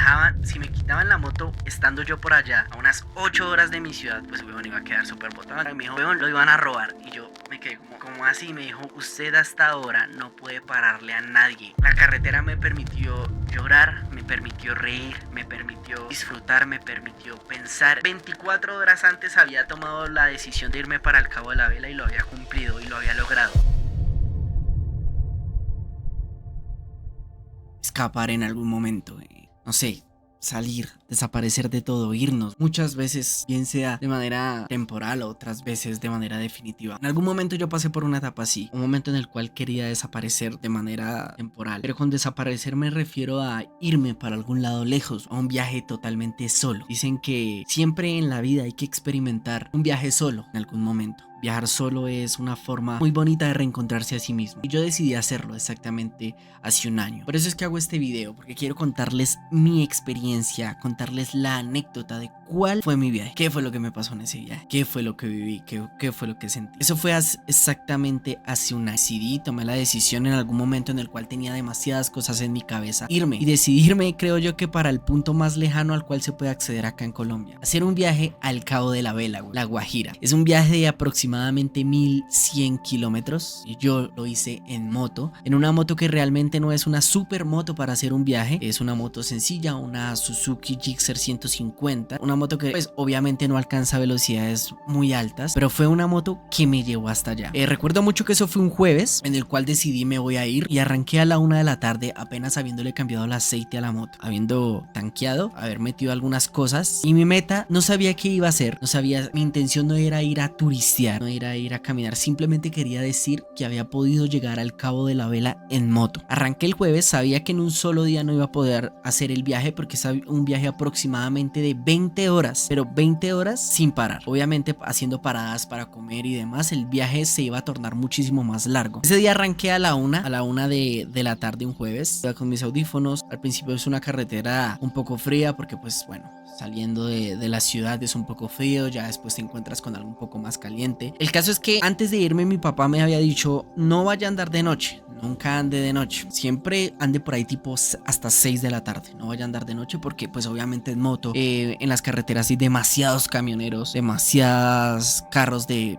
dejaban, si me quitaban la moto estando yo por allá a unas 8 horas de mi ciudad, pues weón, iba a quedar súper botado. Y me dijo, weón, lo iban a robar. Y yo me quedé como así. Me dijo, usted hasta ahora no puede pararle a nadie. La carretera me permitió llorar, me permitió reír, me permitió disfrutar, me permitió pensar. 24 horas antes había tomado la decisión de irme para el Cabo de la Vela y lo había cumplido y lo había logrado. Escapar en algún momento, no sé, salir, desaparecer de todo, irnos. Muchas veces, bien sea de manera temporal, otras veces de manera definitiva. En algún momento yo pasé por una etapa así, un momento en el cual quería desaparecer de manera temporal. Pero con desaparecer me refiero a irme para algún lado lejos, a un viaje totalmente solo. Dicen que siempre en la vida hay que experimentar un viaje solo en algún momento. Viajar solo es una forma muy bonita de reencontrarse a sí mismo. Y yo decidí hacerlo exactamente hace un año. Por eso es que hago este video, porque quiero contarles mi experiencia, contarles la anécdota de cuál fue mi viaje, qué fue lo que me pasó en ese viaje, qué fue lo que viví, qué fue lo que sentí. Eso fue exactamente hace un año. Decidí, tomé la decisión en algún momento en el cual tenía demasiadas cosas en mi cabeza, irme y decidirme, creo yo, que para el punto más lejano al cual se puede acceder acá en Colombia, hacer un viaje al Cabo de la Vela, La Guajira. Es un viaje de aproximadamente 1100 kilómetros y yo lo hice en moto, en una moto que realmente no es una super moto para hacer un viaje, es una moto sencilla, una Suzuki Gixxer 150, una moto que pues obviamente no alcanza velocidades muy altas, pero fue una moto que me llevó hasta allá. Recuerdo mucho que eso fue un jueves en el cual decidí me voy a ir y arranqué a la 1 de la tarde apenas habiéndole cambiado el aceite a la moto, habiendo tanqueado, haber metido algunas cosas y mi meta no sabía qué iba a hacer, no sabía, mi intención no era ir a turistear, no era ir a caminar, simplemente quería decir que había podido llegar al Cabo de la Vela en moto. Arranqué el jueves, sabía que en un solo día no iba a poder hacer el viaje porque es un viaje aproximadamente de 20 horas, pero 20 horas sin parar, obviamente haciendo paradas para comer y demás. El viaje se iba a tornar muchísimo más largo. Ese día arranqué a la una de la tarde un jueves, iba con mis audífonos. Al principio es una carretera un poco fría porque pues bueno, saliendo de la ciudad es un poco frío, ya después te encuentras con algo un poco más caliente. El caso es que antes de irme mi papá me había dicho, no vaya a andar de noche, nunca ande de noche, siempre ande por ahí tipo hasta 6 de la tarde, no vaya a andar de noche porque pues obviamente en moto, en las carreteras hay demasiados camioneros, demasiados carros de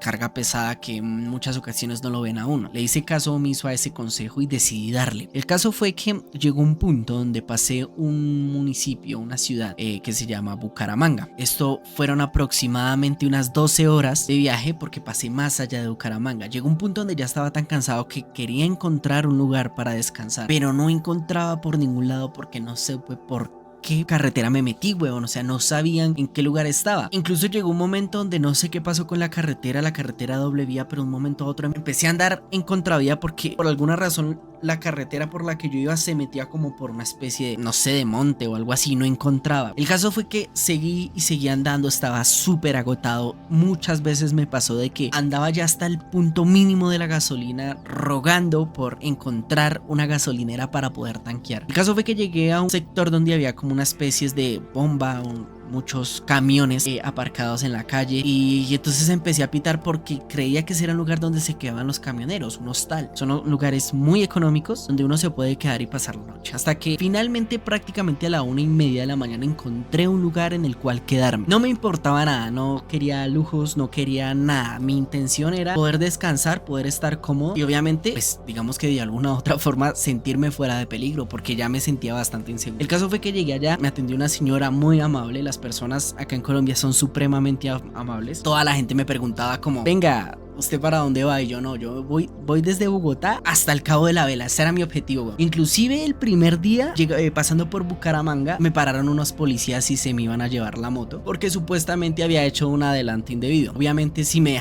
carga pesada que en muchas ocasiones no lo ven a uno. Le hice caso omiso a ese consejo y decidí darle. El caso fue que llegó un punto donde pasé un municipio, una ciudad que se llama Bucaramanga. Esto fueron aproximadamente unas 12 horas de viaje porque pasé más allá de Bucaramanga. Llegó un punto donde ya estaba tan cansado que quería encontrar un lugar para descansar, pero no encontraba por ningún lado porque no sé por qué carretera me metí, weón, o sea, no sabían en qué lugar estaba. Incluso llegó un momento donde no sé qué pasó con la carretera doble vía, pero de un momento a otro empecé a andar en contravía porque por alguna razón la carretera por la que yo iba se metía como por una especie de, no sé, de monte o algo así, no encontraba. El caso fue que seguí y seguí andando, estaba súper agotado. Muchas veces me pasó de que andaba ya hasta el punto mínimo de la gasolina rogando por encontrar una gasolinera para poder tanquear. El caso fue que llegué a un sector donde había como una especie de bomba, muchos camiones aparcados en la calle y entonces empecé a pitar porque creía que ese era un lugar donde se quedaban los camioneros, un hostal. Son lugares muy económicos donde uno se puede quedar y pasar la noche, hasta que finalmente prácticamente a la 1:30 de la mañana encontré un lugar en el cual quedarme. No me importaba nada, no quería lujos, no quería nada, mi intención era poder descansar, poder estar cómodo y obviamente pues digamos que de alguna u otra forma sentirme fuera de peligro porque ya me sentía bastante inseguro. El caso fue que llegué allá, me atendió una señora muy amable. Las personas acá en Colombia son supremamente amables. Toda la gente me preguntaba como, venga, ¿usted para dónde va? Y yo no, yo voy desde Bogotá hasta el Cabo de la Vela, ese era mi objetivo, güey. Inclusive el primer día, pasando por Bucaramanga, me pararon unos policías y se me iban a llevar la moto, porque supuestamente había hecho un adelanto indebido. Obviamente si me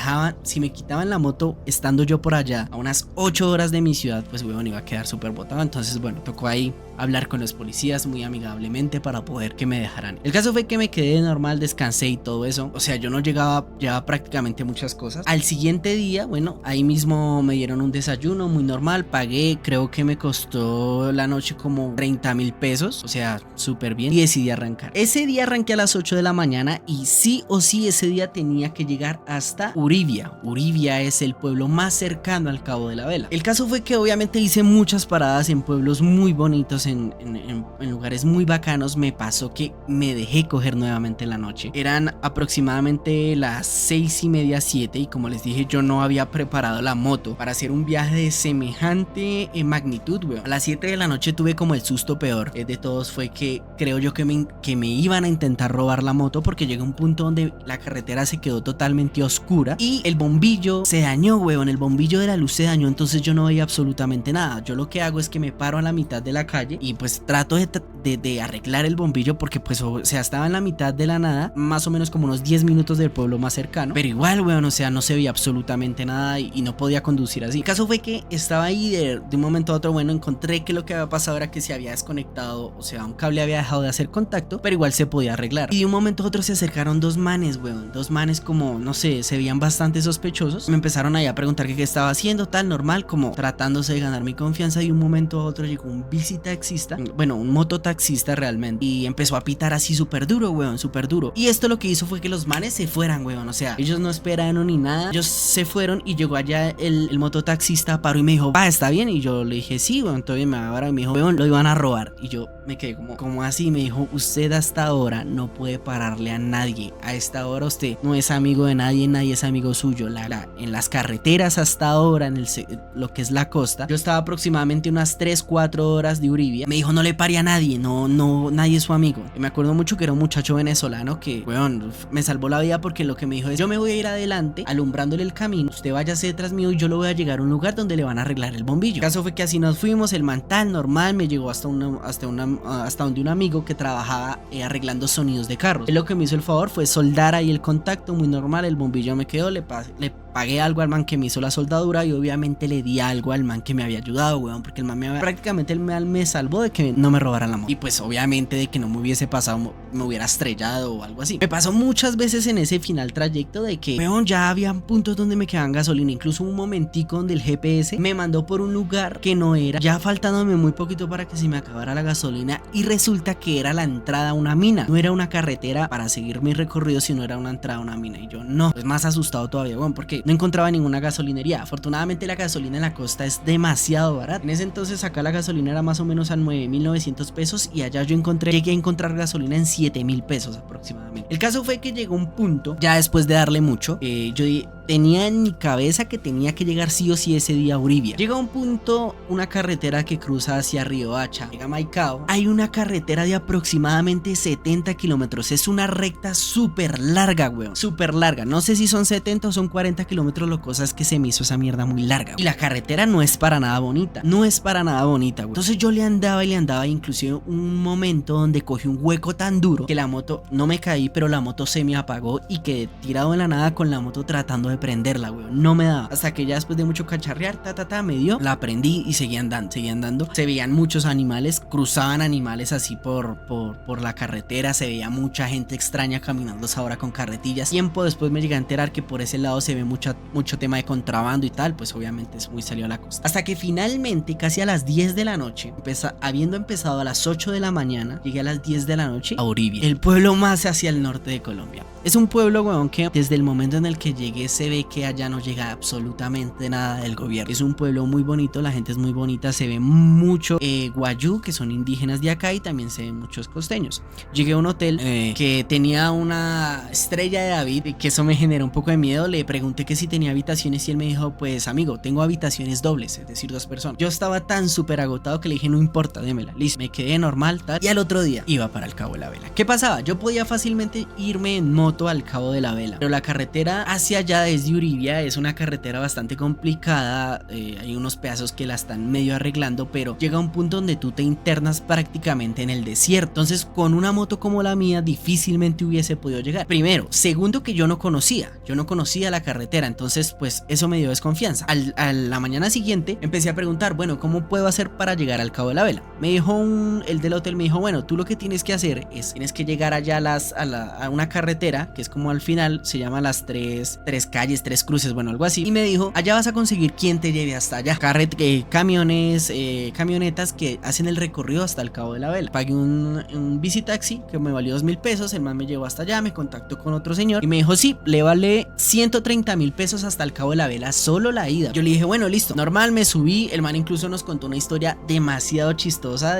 quitaban la moto estando yo por allá, a unas 8 horas de mi ciudad, pues bueno, iba a quedar súper botado. Entonces bueno, tocó ahí hablar con los policías muy amigablemente para poder que me dejaran. El caso fue que me quedé normal, descansé y todo eso. O sea, yo no llevaba prácticamente muchas cosas. Al siguiente siguiente día, bueno, ahí mismo me dieron un desayuno muy normal, pagué, creo que me costó la noche como 30.000 pesos, o sea, súper bien, y decidí arrancar. Ese día arranqué a las 8 de la mañana y sí o sí ese día tenía que llegar hasta Uribia. Uribia es el pueblo más cercano al Cabo de la Vela. El caso fue que obviamente hice muchas paradas en pueblos muy bonitos, en lugares muy bacanos. Me pasó que me dejé coger nuevamente en la noche. Eran aproximadamente las 6:30, 7, y como les dije, yo no había preparado la moto para hacer un viaje de semejante magnitud, weón. A las 7 de la noche tuve como el susto peor de todos, fue que creo yo que me iban a intentar robar la moto, porque llegó un punto donde la carretera se quedó totalmente oscura y el bombillo se dañó, weón. El bombillo de la luz se dañó, entonces yo no veía absolutamente nada. Yo lo que hago es que me paro a la mitad de la calle y pues trato de arreglar el bombillo, porque pues o sea, estaba en la mitad de la nada, más o menos como unos 10 minutos del pueblo más cercano, pero igual, weón, o sea, no se veía absolutamente nada y no podía conducir así. El caso fue que estaba ahí de un momento a otro, bueno, encontré que lo que había pasado era que se había desconectado, o sea, un cable había dejado de hacer contacto, pero igual se podía arreglar. Y de un momento a otro se acercaron dos manes, weón, dos manes como, no sé, se veían bastante sospechosos. Me empezaron ahí a preguntar que qué estaba haciendo, tal, normal, como tratándose de ganar mi confianza, y de un momento a otro llegó un bicitaxista, bueno, un mototaxista realmente, y empezó a pitar así súper duro, weón, súper duro. Y esto lo que hizo fue que los manes se fueran, weón, o sea, ellos no esperaron ni nada, ellos se fueron y llegó allá el mototaxista, paró y me dijo, ¿está bien? Y yo le dije, sí, weón, todavía me va a parar. Y me dijo, weón, lo iban a robar. Y yo me quedé como así. Me dijo, usted hasta ahora no puede pararle a nadie. A esta hora usted no es amigo de nadie, nadie es amigo suyo. En las carreteras hasta ahora, lo que es la costa, yo estaba aproximadamente unas 3-4 horas de Uribia. Me dijo, no le pare a nadie, no, nadie es su amigo. Y me acuerdo mucho que era un muchacho venezolano que, weón, me salvó la vida, porque lo que me dijo es, yo me voy a ir adelante alumbrándole el camino, usted váyase detrás mío y yo lo voy a llegar a un lugar donde le van a arreglar el bombillo. El caso fue que así nos fuimos, el man tan normal me llegó hasta donde un amigo que trabajaba arreglando sonidos de carros. Él lo que me hizo el favor fue soldar ahí el contacto muy normal, el bombillo me quedó, le pagué algo al man que me hizo la soldadura y obviamente le di algo al man que me había ayudado, weón, porque el man prácticamente me salvó de que no me robaran la moto y pues obviamente de que no me hubiese pasado, me hubiera estrellado o algo así. Me pasó muchas veces en ese final trayecto de que, weón, ya había puntos donde me quedaban gasolina, incluso un momentico donde el GPS me mandó por un lugar que no era, ya faltándome muy poquito para que se me acabara la gasolina, y resulta que era la entrada a una mina, no era una carretera para seguir mi recorrido, sino era una entrada a una mina. Y yo no, pues más asustado todavía, weón, porque no encontraba ninguna gasolinería. Afortunadamente la gasolina en la costa es demasiado barata. En ese entonces acá la gasolina era más o menos a 9.900 pesos y allá llegué a encontrar gasolina en 7.000 pesos aproximadamente. El caso fue que llegó un punto, ya después de darle mucho, yo tenía en mi cabeza que tenía que llegar sí o sí ese día a Uribia. Llega un punto, una carretera que cruza hacia Riohacha, llega a Maicao. Hay una carretera de aproximadamente 70 kilómetros. Es una recta súper larga, weón. Súper larga. No sé si son 70 o son 40 kilómetros. Lo cosa es que se me hizo esa mierda muy larga. Y la carretera no es para nada bonita. No es para nada bonita, weón. Entonces yo le andaba, inclusive un momento donde cogí un hueco tan duro que la moto, no me caí, pero la moto se me apagó y quedé tirado en la nada con la moto tratando de prenderla, weón. No me daba. Hasta que ya después de mucho cacharrear, me dio, la prendí y seguía andando. Se veían muchos animales, cruzaban animales así por la carretera, se veía mucha gente extraña caminando ahora con carretillas. Tiempo después me llegué a enterar que por ese lado se ve mucho tema de contrabando y tal, pues obviamente es muy salió a la costa. Hasta que finalmente, casi a las 10 de la noche, habiendo empezado a las 8 de la mañana, llegué a las 10 de la noche a Uribia, el pueblo más hacia el norte de Colombia. Es un pueblo, weón, que desde el momento en el que llegué se ve que allá no llega absolutamente nada del gobierno. Es un pueblo muy bonito, la gente es muy bonita, se ve mucho guayú, que son indígenas de acá, y también se ven muchos costeños. Llegué a un hotel que tenía una estrella de David, que eso me generó un poco de miedo. Le pregunté que si tenía habitaciones y él me dijo, pues amigo, tengo habitaciones dobles, es decir, 2 personas. Yo estaba tan súper agotado que le dije, no importa, démela, listo. Me quedé normal, tal, y al otro día iba para el Cabo de la Vela. ¿Qué pasaba? Yo podía fácilmente irme en moto al Cabo de la Vela, pero la carretera hacia allá desde Uribia es una carretera bastante complicada. Hay unos pedazos que la están medio arreglando, pero llega un punto donde tú te internas prácticamente en el desierto. Entonces con una moto como la mía difícilmente hubiese podido llegar. Primero, segundo, que yo no conocía la carretera, entonces pues eso me dio desconfianza. A la mañana siguiente empecé a preguntar, bueno, ¿cómo puedo hacer para llegar al Cabo de la Vela? Me dijo el del hotel, me dijo, bueno, tú lo que tienes que hacer es tienes que llegar allá a una carretera que es como al final, se llama las tres calles calles, 3 cruces, bueno, algo así. Y me dijo, allá vas a conseguir quien te lleve hasta allá. Camionetas que hacen el recorrido hasta el Cabo de la Vela. Pagué un visitaxi que me valió 2.000 pesos. El man me llevó hasta allá, me contactó con otro señor y me dijo, sí, le vale 130.000 pesos hasta el Cabo de la Vela, solo la ida. Yo le dije, bueno, listo, normal, me subí. El man incluso nos contó una historia demasiado chistosa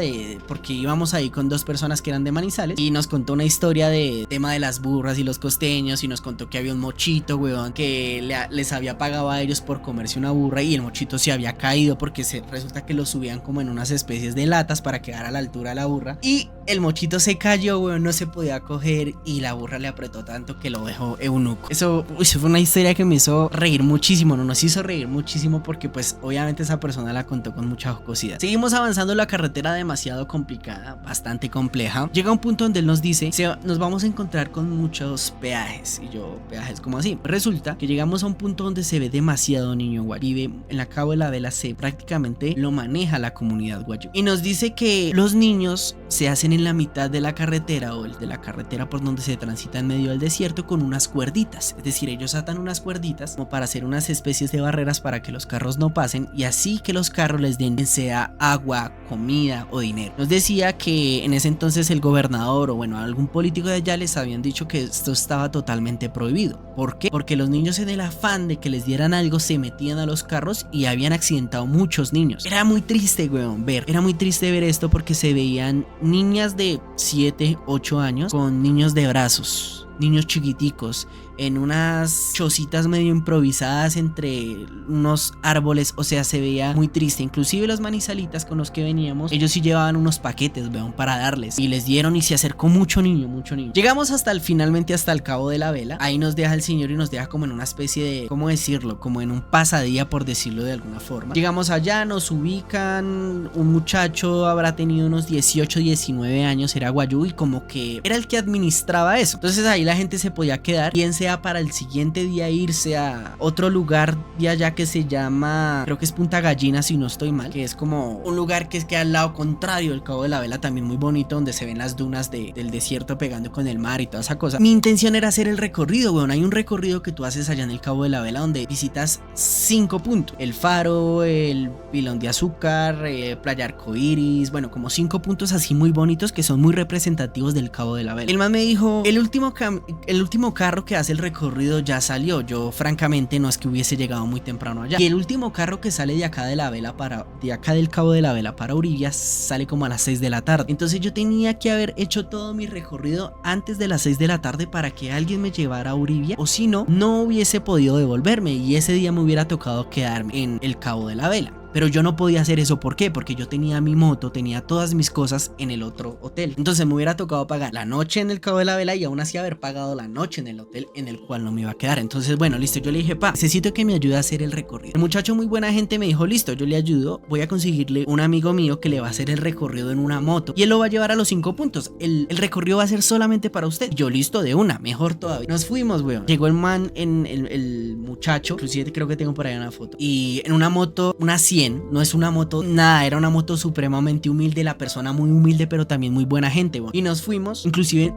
porque íbamos ahí con 2 personas que eran de Manizales y nos contó una historia de tema de las burras y los costeños y nos contó que había un mochito, weón, que les había pagado a ellos por comerse una burra y el mochito se había caído porque resulta que lo subían como en unas especies de latas para quedar a la altura de la burra y el mochito se cayó, weón, no se podía coger y la burra le apretó tanto que lo dejó eunuco. Eso fue una historia que me hizo reír muchísimo, nos hizo reír muchísimo porque pues obviamente esa persona la contó con mucha jocosidad. Seguimos avanzando, la carretera demasiado complicada, bastante compleja. Llega un punto donde él nos dice, nos vamos a encontrar con muchos peajes. Y yo, peajes, ¿cómo así? Resulta que llegamos a un punto donde se ve demasiado niño guayú. Vive en la Cabo de la Vela, prácticamente lo maneja la comunidad guayú. Y nos dice que los niños se hacen en la mitad de la carretera o de la carretera por donde se transita en medio del desierto con unas cuerditas. Es decir, ellos atan unas cuerditas como para hacer unas especies de barreras para que los carros no pasen y así que los carros les den sea agua, comida o dinero. Nos decía que en ese entonces el gobernador o bueno, algún político de allá les habían dicho que esto estaba totalmente prohibido. ¿Por qué? Porque los niños en el afán de que les dieran algo se metían a los carros y habían accidentado muchos niños. Era muy triste, weón, era muy triste ver esto porque se veían niñas de 7, 8 años con niños de brazos, niños chiquiticos en unas chocitas medio improvisadas entre unos árboles, o sea, se veía muy triste. Inclusive los manizalitas con los que veníamos, ellos sí llevaban unos paquetes, weón, para darles y les dieron y se acercó mucho niño. Llegamos finalmente hasta el Cabo de la Vela. Ahí nos deja el señor y nos deja como en una especie de, ¿cómo decirlo? Como en un pasadía, por decirlo de alguna forma. Llegamos allá, nos ubican, un muchacho habrá tenido unos 18, 19 años, era guayú y como que era el que administraba eso. Entonces ahí la gente se podía quedar, bien sea para el siguiente día irse a otro lugar de allá que se llama, creo que es Punta Gallina si no estoy mal, que es como un lugar que queda al lado contrario del Cabo de la Vela, también muy bonito, donde se ven las dunas del desierto pegando con el mar y toda esa cosa. Mi intención era hacer el recorrido, weón. Hay un recorrido que tú haces allá en el Cabo de la Vela donde visitas 5 puntos: el Faro, el Pilón de Azúcar, Playa Arcoiris, bueno, como 5 puntos así muy bonitos que son muy representativos del Cabo de la Vela. El man me dijo, el último carro que hace el recorrido ya salió. Yo francamente no es que hubiese llegado muy temprano allá. Y el último carro que sale de acá de la Vela de acá del Cabo de la Vela para Orilla sale como a las 6 de la tarde. Entonces yo tenía que haber hecho todo mi recorrido antes de las 6 de la tarde para que alguien me llevara a Orilla, o si no, no hubiese podido devolverme y ese día me hubiera tocado quedarme en el Cabo de la Vela. Pero yo no podía hacer eso. ¿Por qué? Porque yo tenía mi moto, tenía todas mis cosas en el otro hotel. Entonces me hubiera tocado pagar la noche en el Cabo de la Vela y aún así haber pagado la noche en el hotel en el cual no me iba a quedar. Entonces, bueno, listo, yo le dije, necesito que me ayude a hacer el recorrido. El muchacho, muy buena gente, me dijo, listo, yo le ayudo, voy a conseguirle un amigo mío que le va a hacer el recorrido en una moto y él lo va a llevar a los 5 puntos. El recorrido va a ser solamente para usted. Yo, listo, de una, mejor todavía. Nos fuimos, weón. Llegó el man, el muchacho, inclusive creo que tengo por ahí una foto, y en una moto, una 100, no es una moto nada, era una moto supremamente humilde, la persona muy humilde pero también muy buena gente, bueno. Y nos fuimos, inclusive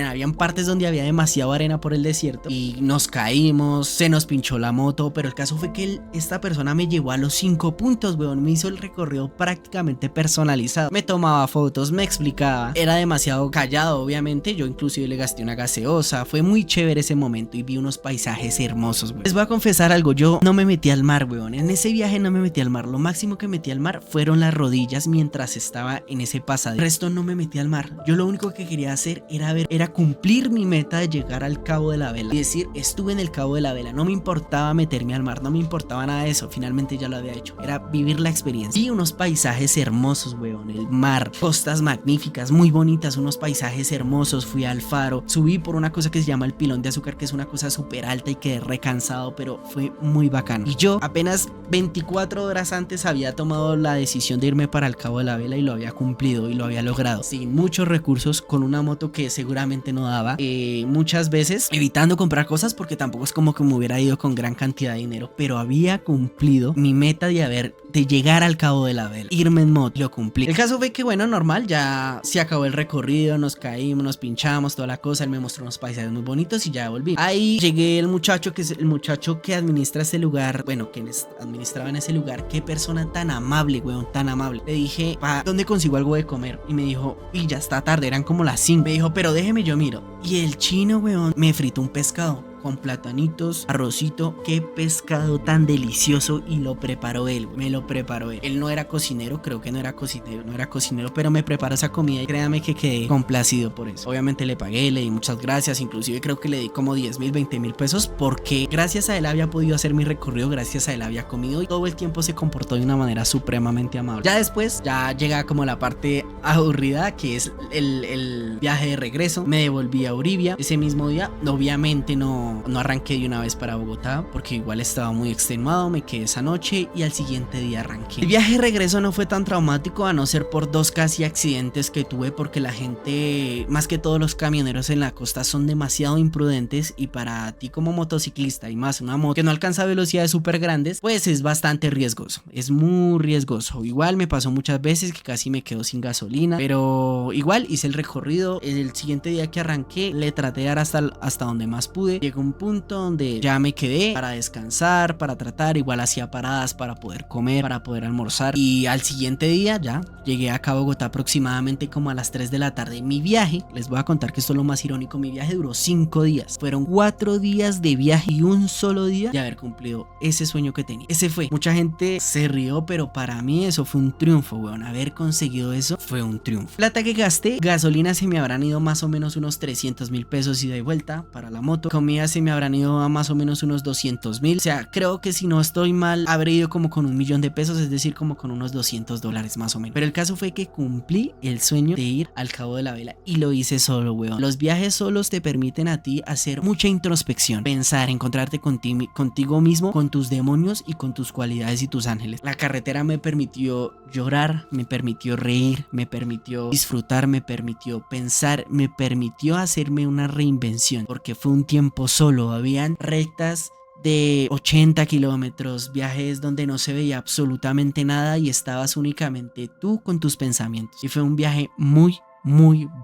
habían partes donde había demasiada arena por el desierto y nos caímos, se nos pinchó la moto, pero el caso fue que esta persona me llevó a los 5 puntos, weón, me hizo el recorrido prácticamente personalizado, me tomaba fotos, me explicaba, era demasiado callado, obviamente, yo inclusive le gasté una gaseosa, fue muy chévere ese momento y vi unos paisajes hermosos, weón. Les voy a confesar algo, yo no me metí al mar, weón, en ese viaje no me metí al mar, lo máximo que metí al mar fueron las rodillas mientras estaba en ese pasadero. El resto no me metí al mar. Yo lo único que quería hacer era cumplir mi meta de llegar al Cabo de la Vela y decir, estuve en el Cabo de la Vela. No me importaba meterme al mar, no me importaba nada de eso. Finalmente ya lo había hecho. Era vivir la experiencia. Y unos paisajes hermosos, weón. El mar, costas magníficas, muy bonitas, unos paisajes hermosos. Fui al Faro, subí por una cosa que se llama el Pilón de Azúcar, que es una cosa súper alta y quedé recansado, pero fue muy bacano. Y yo apenas 24 horas antes había tomado la decisión de irme para el Cabo de la Vela y lo había cumplido y lo había logrado sin muchos recursos, con una moto que seguramente no daba, muchas veces evitando comprar cosas porque tampoco es como que me hubiera ido con gran cantidad de dinero, pero había cumplido mi meta de llegar al Cabo de la Vela, irme en moto. Lo cumplí. El caso fue que bueno, normal, ya se acabó el recorrido, nos caímos, nos pinchamos, toda la cosa. Él me mostró unos paisajes muy bonitos y ya volví. Ahí llegué el muchacho que es el muchacho que administra ese lugar, bueno, que administraba en ese lugar. Qué persona tan amable, weón, tan amable. Le dije, ¿dónde consigo algo de comer? Y me dijo, y ya está tarde, eran como las 5. Me dijo, pero déjeme, yo miro. Y el chino, weón, me fritó un pescado con platanitos, arrocito. Qué pescado tan delicioso, y lo preparó él, me lo preparó él. Él no era cocinero, creo que no era cocinero, pero me preparó esa comida y créame que quedé complacido por eso. Obviamente le pagué, le di muchas gracias, inclusive creo que le di como 10,000, 20,000 pesos, porque gracias a él había podido hacer mi recorrido, gracias a él había comido y todo el tiempo se comportó de una manera supremamente amable. Ya después, ya llega como la parte aburrida, que es el viaje de regreso. Me devolví a Uribia ese mismo día, obviamente no arranqué de una vez para Bogotá porque igual estaba muy extenuado, me quedé esa noche y al siguiente día arranqué. El viaje de regreso no fue tan traumático, a no ser por 2 casi accidentes que tuve, porque la gente, más que todos los camioneros en la costa, son demasiado imprudentes, y para ti como motociclista y más una moto que no alcanza velocidades súper grandes, pues es bastante riesgoso, es muy riesgoso. Igual me pasó muchas veces que casi me quedo sin gasolina, pero igual hice el recorrido. El siguiente día que arranqué le traté de dar hasta donde más pude. Llegó un punto donde ya me quedé para descansar, para tratar, igual hacía paradas para poder comer, para poder almorzar, y al siguiente día ya llegué acá a Bogotá aproximadamente como a las 3 de la tarde. Mi viaje, les voy a contar que esto es lo más irónico, mi viaje duró 5 días, fueron 4 días de viaje y un solo día de haber cumplido ese sueño que tenía. Ese fue, mucha gente se rió, pero para mí eso fue un triunfo, weón. Haber conseguido eso fue un triunfo. Plata que gasté, gasolina se me habrán ido más o menos unos 300,000 pesos ida y vuelta para la moto, comida se me habrán ido a más o menos unos 200,000, o sea, creo que si no estoy mal habré ido como con 1,000,000 de pesos, es decir, como con unos $200 más o menos. Pero el caso fue que cumplí el sueño de ir al Cabo de la Vela y lo hice solo, weón. Los viajes solos te permiten a ti hacer mucha introspección, pensar, encontrarte contigo mismo, con tus demonios y con tus cualidades y tus ángeles. La carretera me permitió llorar, me permitió reír, me permitió disfrutar, me permitió pensar, me permitió hacerme una reinvención, porque fue un tiempo solo. Habían rectas de 80 kilómetros, viajes donde no se veía absolutamente nada y estabas únicamente tú con tus pensamientos, y fue un viaje muy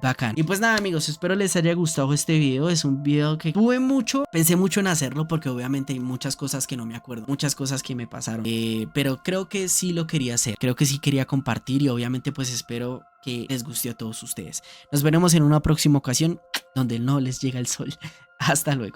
bacán. Y pues nada, amigos, espero les haya gustado este video. Es un video que pensé mucho en hacerlo, porque obviamente hay muchas cosas que no me acuerdo, muchas cosas que me pasaron, pero creo que sí lo quería hacer, creo que sí quería compartir, y obviamente pues espero que les guste a todos ustedes. Nos veremos en una próxima ocasión donde no les llega el sol. Hasta luego.